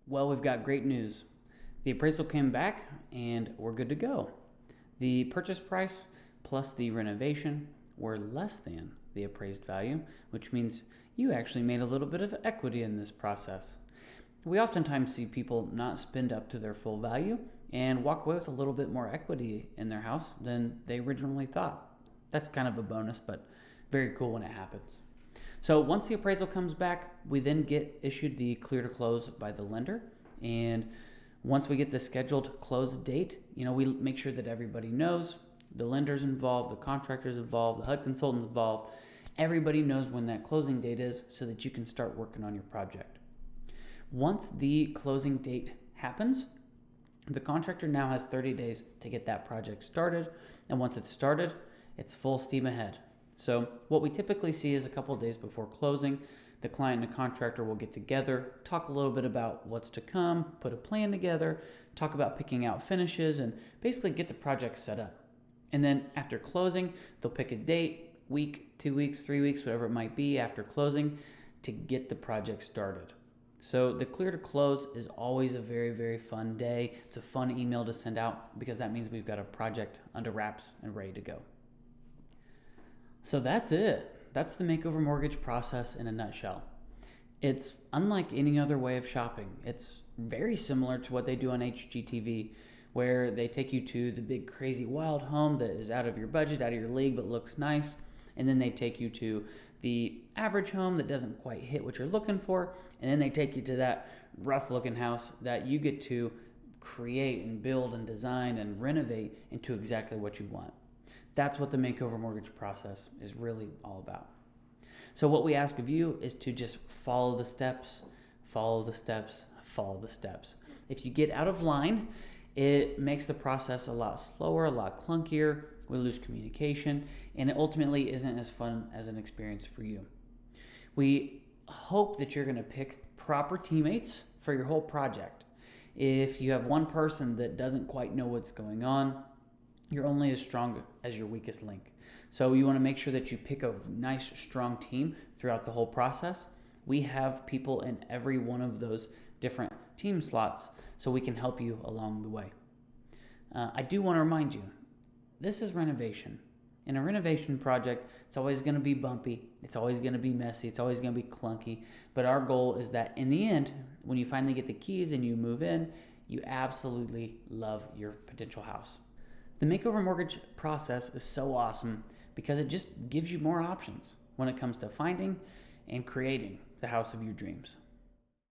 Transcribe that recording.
Well, we've got great news. The appraisal came back and we're good to go. The purchase price plus the renovation were less than the appraised value, which means you actually made a little bit of equity in this process. We oftentimes see people not spend up to their full value and walk away with a little bit more equity in their house than they originally thought. That's kind of a bonus, but very cool when it happens. So once the appraisal comes back, we then get issued the clear to close by the lender. And once we get the scheduled close date, we make sure that everybody knows, the lender's involved, the contractor's involved, the HUD consultant's involved. Everybody knows when that closing date is so that you can start working on your project. Once the closing date happens, the contractor now has 30 days to get that project started. And once it's started, it's full steam ahead. So what we typically see is a couple of days before closing, the client and the contractor will get together, talk a little bit about what's to come, put a plan together, talk about picking out finishes, and basically get the project set up. And then after closing, they'll pick a date, week, 2 weeks, 3 weeks, whatever it might be after closing to get the project started. So the clear to close is always a very, very fun day. It's a fun email to send out because that means we've got a project under wraps and ready to go. So that's it. That's the makeover mortgage process in a nutshell. It's unlike any other way of shopping. It's very similar to what they do on HGTV, where they take you to the big crazy wild home that is out of your budget, out of your league, but looks nice. And then they take you to the average home that doesn't quite hit what you're looking for. And then they take you to that rough looking house that you get to create and build and design and renovate into exactly what you want. That's what the makeover mortgage process is really all about. So what we ask of you is to just follow the steps, follow the steps, follow the steps. If you get out of line, it makes the process a lot slower, a lot clunkier. We lose communication, and it ultimately isn't as fun as an experience for you. We hope that you're going to pick proper teammates for your whole project. If you have one person that doesn't quite know what's going on, you're only as strong as your weakest link. So you want to make sure that you pick a nice, strong team throughout the whole process. We have people in every one of those different team slots so we can help you along the way. I do want to remind you, this is renovation. In a renovation project, it's always going to be bumpy. It's always going to be messy. It's always going to be clunky. But our goal is that in the end, when you finally get the keys and you move in, you absolutely love your potential house. The makeover mortgage process is so awesome because it just gives you more options when it comes to finding and creating the house of your dreams.